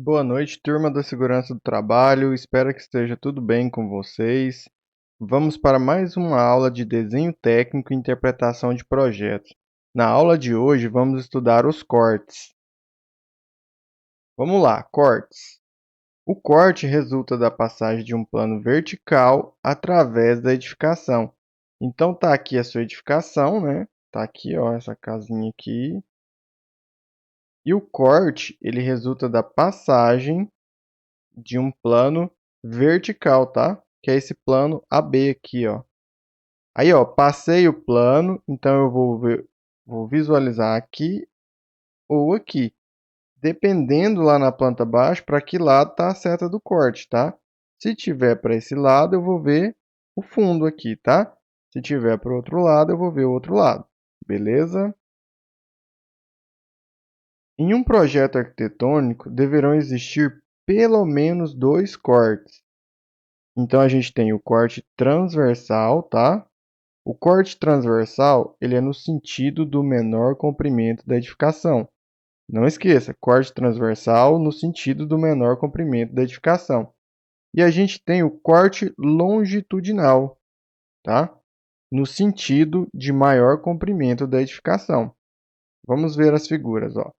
Boa noite, turma da Segurança do Trabalho. Espero que esteja tudo bem com vocês. Vamos para mais uma aula de desenho técnico e interpretação de projetos. Na aula de hoje, vamos estudar os cortes. Vamos lá, cortes. O corte resulta da passagem de um plano vertical através da edificação. Então, tá aqui a sua edificação, né? Tá aqui, ó, essa casinha aqui. E o corte, ele resulta da passagem de um plano vertical, tá? Que é esse plano AB aqui, ó. Aí, ó, passei o plano, então eu vou visualizar aqui ou aqui. Dependendo lá na planta baixa, para que lado tá a seta do corte, tá? Se tiver para esse lado, eu vou ver o fundo aqui, tá? Se tiver para o outro lado, eu vou ver o outro lado. Beleza? Em um projeto arquitetônico, deverão existir pelo menos dois cortes. Então a gente tem o corte transversal, tá? O corte transversal, ele é no sentido do menor comprimento da edificação. Não esqueça, corte transversal no sentido do menor comprimento da edificação. E a gente tem o corte longitudinal, tá? No sentido de maior comprimento da edificação. Vamos ver as figuras, ó.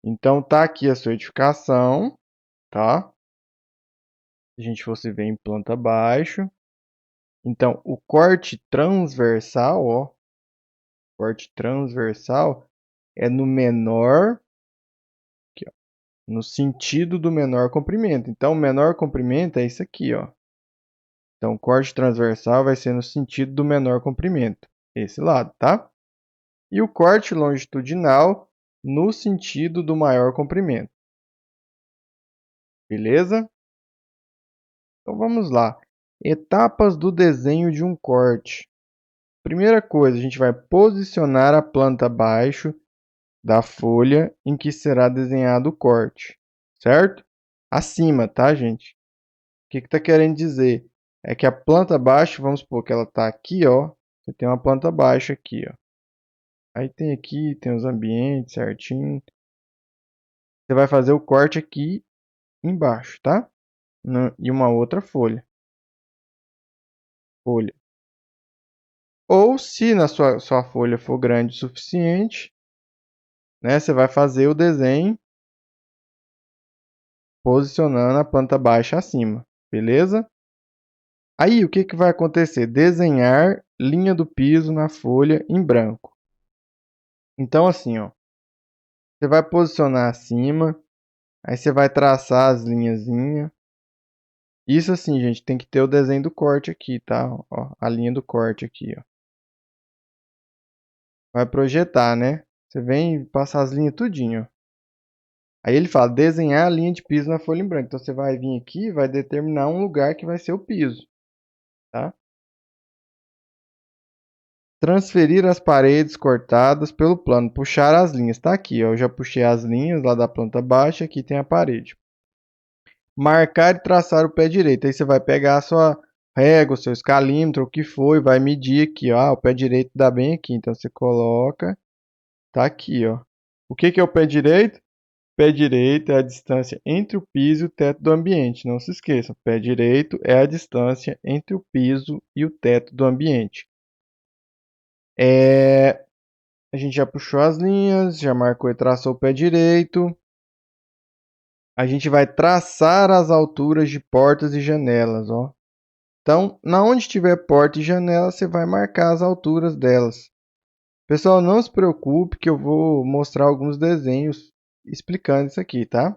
Então tá aqui a sua edificação, tá? Se a gente fosse ver em planta abaixo. Então, o corte transversal, ó, corte transversal é no menor, aqui, ó, no sentido do menor comprimento. Então, o menor comprimento é isso aqui, ó. Então, o corte transversal vai ser no sentido do menor comprimento, esse lado, tá? E o corte longitudinal no sentido do maior comprimento. Beleza? Então, vamos lá. Etapas do desenho de um corte. Primeira coisa, a gente vai posicionar a planta abaixo da folha em que será desenhado o corte, certo? Acima, tá, gente? O que está querendo dizer? É que a planta baixa, vamos supor que ela está aqui, ó. Você tem uma planta baixa aqui, ó. Aí tem aqui, tem os ambientes certinho. Você vai fazer o corte aqui embaixo, tá? E uma outra folha. Folha. Ou se na sua folha for grande o suficiente, né? Você vai fazer o desenho posicionando a planta baixa acima, beleza? Aí, o que que vai acontecer? Desenhar linha do piso na folha em branco. Então, assim, ó, você vai posicionar acima, aí você vai traçar as linhazinhas. Isso assim, gente, tem que ter o desenho do corte aqui, tá? Ó, a linha do corte aqui, ó. Vai projetar, né? Você vem passar as linhas tudinho, ó. Aí ele fala desenhar a linha de piso na folha em branco. Então você vai vir aqui e vai determinar um lugar que vai ser o piso, tá? Transferir as paredes cortadas pelo plano. Puxar as linhas. Tá aqui, ó. Eu já puxei as linhas lá da planta baixa. Aqui tem a parede. Marcar e traçar o pé direito. Aí você vai pegar a sua régua, o seu escalímetro, o que for, e vai medir aqui, ó. O pé direito dá bem aqui. Então você coloca. Tá aqui, ó. O que que é o pé direito? Pé direito é a distância entre o piso e o teto do ambiente. Não se esqueça, pé direito é a distância entre o piso e o teto do ambiente. A gente já puxou as linhas, já marcou e traçou o pé direito. A gente vai traçar as alturas de portas e janelas, ó. Então, na onde tiver porta e janela, você vai marcar as alturas delas. Pessoal, não se preocupe que eu vou mostrar alguns desenhos explicando isso aqui, tá?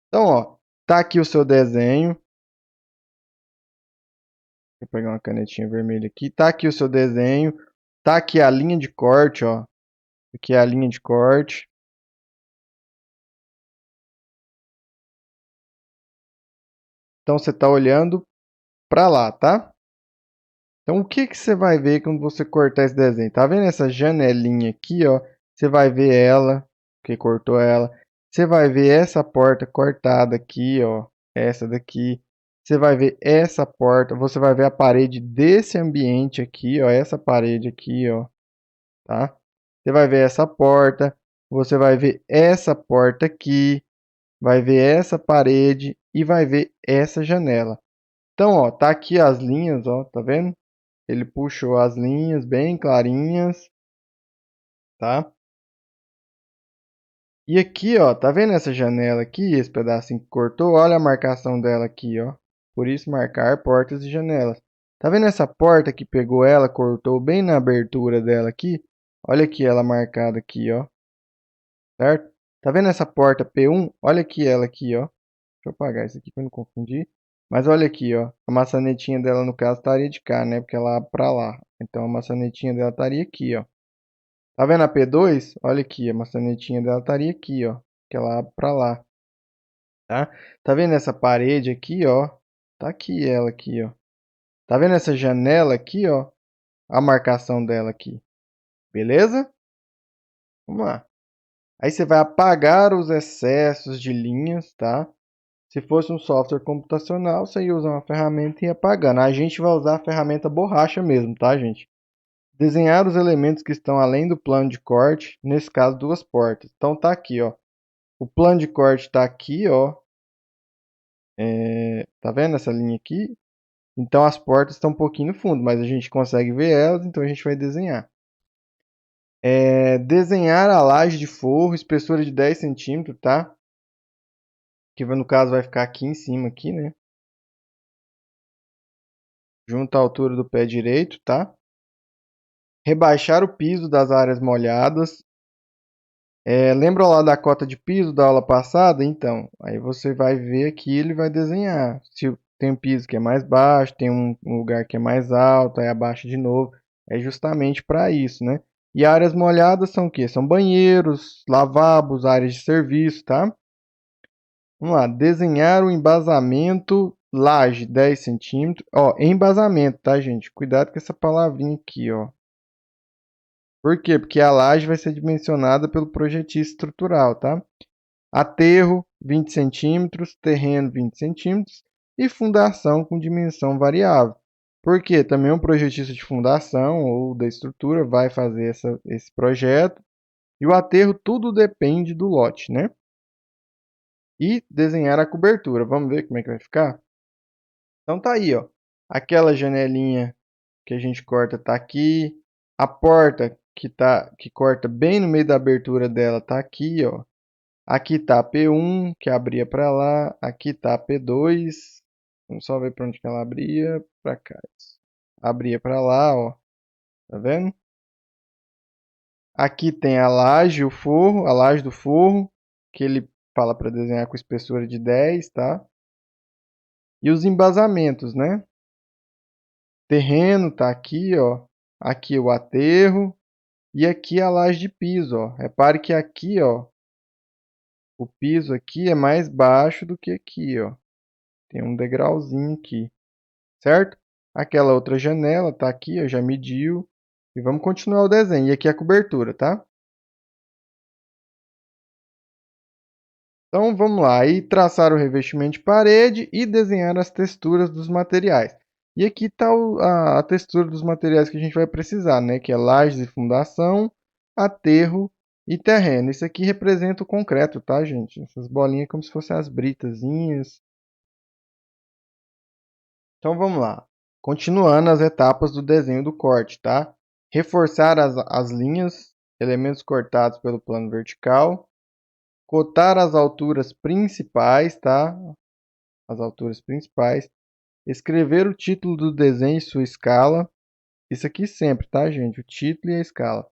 Então, ó, tá aqui o seu desenho. Vou pegar uma canetinha vermelha aqui. Tá aqui o seu desenho. Tá aqui a linha de corte, ó. Aqui é a linha de corte. Então, você está olhando para lá, tá? Então, o que que você vai ver quando você cortar esse desenho? Tá vendo essa janelinha aqui, ó? Você vai ver ela, que cortou ela. Você vai ver essa porta cortada aqui, ó. Essa daqui. Você vai ver essa porta. Você vai ver a parede desse ambiente aqui, ó. Essa parede aqui, ó. Tá? Você vai ver essa porta. Você vai ver essa porta aqui. vai ver essa parede e vai ver essa janela. Então, ó, tá aqui as linhas, ó, tá vendo? Ele puxou as linhas bem clarinhas, tá? E aqui, ó, tá vendo essa janela aqui, esse pedacinho que cortou? Olha a marcação dela aqui, ó. Por isso marcar portas e janelas. Tá vendo essa porta que pegou ela, cortou bem na abertura dela aqui? Olha aqui ela marcada aqui, ó. Certo? Tá vendo essa porta P1? Olha aqui ela aqui, ó. Deixa eu apagar isso aqui para não confundir. Mas olha aqui, ó. A maçanetinha dela, no caso, estaria de cá, né? Porque ela abre para lá. Então a maçanetinha dela estaria aqui, ó. Tá vendo a P2? Olha aqui, a maçanetinha dela estaria aqui, ó. Que ela abre para lá, tá? Tá vendo essa parede aqui, ó? Tá aqui ela aqui, ó. Tá vendo essa janela aqui, ó? A marcação dela aqui. Beleza? Vamos lá. Aí você vai apagar os excessos de linhas, tá? Se fosse um software computacional, você ia usar uma ferramenta e ia apagando. A gente vai usar a ferramenta borracha mesmo, tá, gente? Desenhar os elementos que estão além do plano de corte, nesse caso, duas portas. Então tá aqui, ó. O plano de corte está aqui, ó. Tá vendo essa linha aqui? Então as portas estão um pouquinho no fundo, mas a gente consegue ver elas, então a gente vai desenhar. Desenhar a laje de forro, espessura de 10 centímetros, tá? Que no caso vai ficar aqui em cima, aqui, né? Junto à altura do pé direito, tá? Rebaixar o piso das áreas molhadas. Lembra lá da cota de piso da aula passada? Então, aí você vai ver aqui, ele vai desenhar. Se tem um piso que é mais baixo, tem um lugar que é mais alto, aí abaixa de novo. É justamente para isso, né? E áreas molhadas são o quê? São banheiros, lavabos, áreas de serviço, tá? Vamos lá, desenhar o embasamento laje 10 centímetros. Ó, embasamento, tá, gente? Cuidado com essa palavrinha aqui, ó. Por quê? Porque a laje vai ser dimensionada pelo projetista estrutural, tá? Aterro 20 centímetros, terreno 20 centímetros e fundação com dimensão variável. Por quê? Também um projetista de fundação ou da estrutura vai fazer esse projeto. E o aterro tudo depende do lote, né? E desenhar a cobertura. Vamos ver como é que vai ficar? Então tá aí, ó. Aquela janelinha que a gente corta tá aqui. A porta que corta bem no meio da abertura dela tá aqui, ó. Aqui tá a P1, que abria para lá. Aqui tá a P2. Vamos só ver para onde que ela abria. Para cá. Abria para lá, ó. Tá vendo? Aqui tem a laje, o forro, a laje do forro, que ele fala para desenhar com espessura de 10, tá? E os embasamentos, né? Terreno tá aqui, ó. Aqui o aterro e aqui a laje de piso, ó. Repare que aqui, ó, o piso aqui é mais baixo do que aqui, ó. Tem um degrauzinho aqui, certo? Aquela outra janela tá aqui, ó, já mediu. E vamos continuar o desenho. E aqui a cobertura, tá? Então vamos lá, aí traçar o revestimento de parede e desenhar as texturas dos materiais. E aqui está a textura dos materiais que a gente vai precisar, né? Que é lajes e fundação, aterro e terreno. Isso aqui representa o concreto, tá, gente? Essas bolinhas como se fossem as britazinhas. Então vamos lá. Continuando as etapas do desenho do corte, tá? Reforçar as linhas, elementos cortados pelo plano vertical. Cotar as alturas principais, tá? As alturas principais. Escrever o título do desenho e sua escala. Isso aqui sempre, tá, gente? O título e a escala.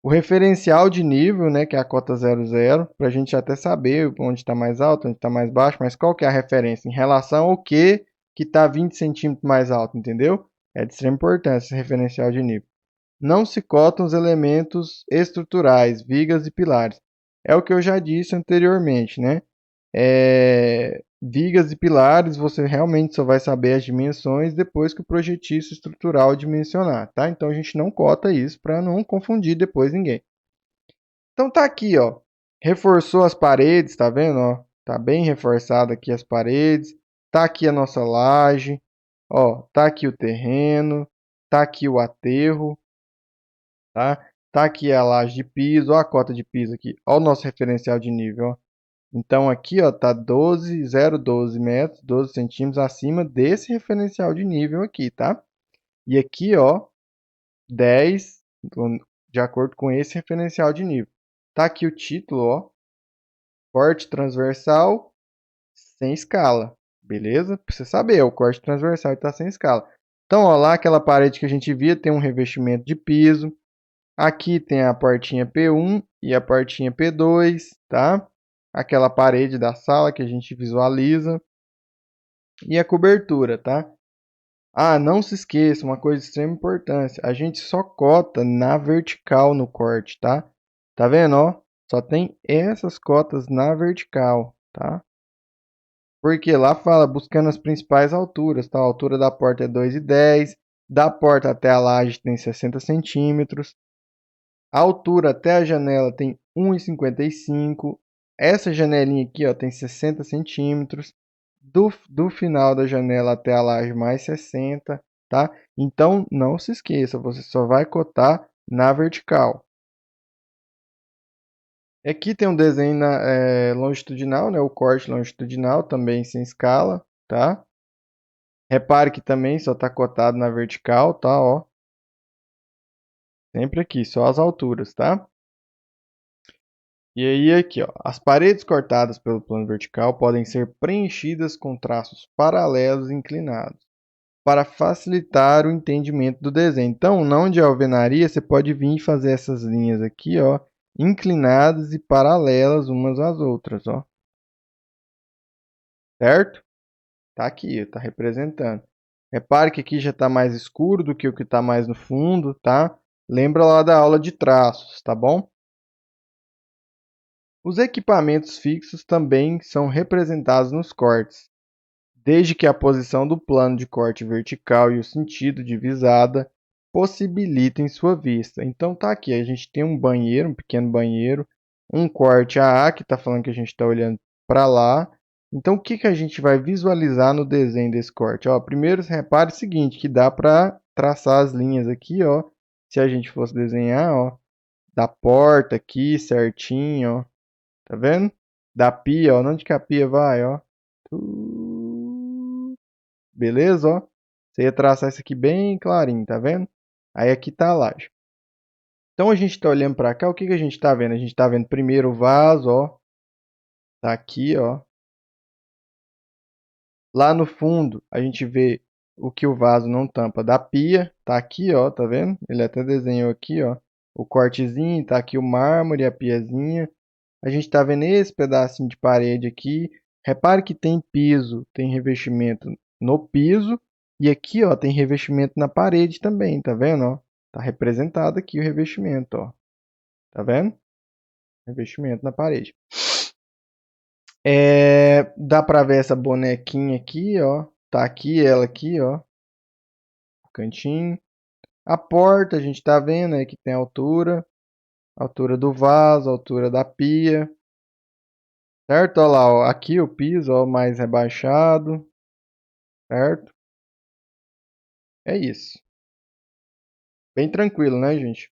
O referencial de nível, né, que é a cota 00, para a gente até saber onde está mais alto, onde está mais baixo, mas qual que é a referência? Em relação ao que está 20 centímetros mais alto, entendeu? É de extrema importância esse referencial de nível. Não se cotam os elementos estruturais, vigas e pilares. É o que eu já disse anteriormente, né? Vigas e pilares, você realmente só vai saber as dimensões depois que o projetista estrutural dimensionar, tá? Então a gente não cota isso para não confundir depois ninguém. Então tá aqui, ó. Reforçou as paredes, tá vendo, ó? Tá bem reforçado aqui as paredes. Tá aqui a nossa laje, ó, tá aqui o terreno, tá aqui o aterro, tá? Tá aqui a laje de piso, ó a cota de piso aqui, ó o nosso referencial de nível, ó. Então aqui, ó, tá 0,12 metros, 12 centímetros acima desse referencial de nível aqui, tá? E aqui, ó, 10, de acordo com esse referencial de nível. Tá aqui o título, ó, corte transversal sem escala, beleza? Pra você saber, o corte transversal está sem escala. Então, ó, lá aquela parede que a gente via tem um revestimento de piso. Aqui tem a portinha P1 e a portinha P2, tá? Aquela parede da sala que a gente visualiza. E a cobertura, tá? Ah, não se esqueça, uma coisa de extrema importância. A gente só cota na vertical no corte, tá? Tá vendo, ó? Só tem essas cotas na vertical, tá? Porque lá fala buscando as principais alturas, tá? A altura da porta é 2,10, da porta até a laje tem 60 centímetros, a altura até a janela tem 1,55, essa janelinha aqui, ó, tem 60 centímetros, do final da janela até a laje mais 60, tá? Então não se esqueça, você só vai cotar na vertical. Aqui tem um desenho longitudinal, né? O corte longitudinal também sem escala, tá? Repare que também só está cotado na vertical, tá? Ó, sempre aqui, só as alturas, tá? E aí aqui, ó, as paredes cortadas pelo plano vertical podem ser preenchidas com traços paralelos inclinados para facilitar o entendimento do desenho. Então, na onde é alvenaria, você pode vir e fazer essas linhas aqui, ó, inclinadas e paralelas umas às outras, ó. Certo? Tá aqui, tá representando. Repare que aqui já está mais escuro do que o que está mais no fundo, tá? Lembra lá da aula de traços, tá bom? Os equipamentos fixos também são representados nos cortes, desde que a posição do plano de corte vertical e o sentido de visada possibilitem sua vista. Então tá aqui, a gente tem um banheiro, um pequeno banheiro, um corte AA, que está falando que a gente está olhando para lá. Então o que a gente vai visualizar no desenho desse corte? Ó, primeiro repare o seguinte, que dá para traçar as linhas aqui, ó, se a gente fosse desenhar, ó, da porta aqui certinho, ó, tá vendo? Da pia, ó, onde que a pia vai, ó. Beleza, ó? Você ia traçar isso aqui bem clarinho, tá vendo? Aí aqui tá a laje. Então a gente está olhando para cá, o que a gente está vendo? A gente está vendo primeiro o vaso, ó. Tá aqui, ó. Lá no fundo, a gente vê o que o vaso não tampa da pia. Tá aqui, ó, tá vendo? Ele até desenhou aqui, ó. O cortezinho, tá aqui o mármore, a piazinha. A gente tá vendo esse pedacinho de parede aqui. Repare que tem piso, tem revestimento no piso. E aqui, ó, tem revestimento na parede também, tá vendo, ó? Tá representado aqui o revestimento, ó. Tá vendo? Revestimento na parede. Dá pra ver essa bonequinha aqui, ó. Tá aqui, ela aqui, ó. O cantinho. A porta, a gente tá vendo aí que tem altura do vaso, altura da pia. Certo? Olha lá, ó. Aqui o piso, ó, mais rebaixado. Certo? É isso. Bem tranquilo, né, gente?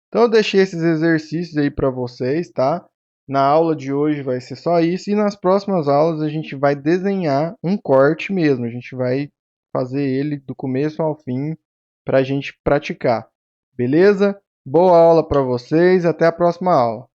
Então eu deixei esses exercícios aí para vocês, tá? Na aula de hoje vai ser só isso e nas próximas aulas a gente vai desenhar um corte mesmo. A gente vai fazer ele do começo ao fim para a gente praticar. Beleza? Boa aula para vocês, até a próxima aula.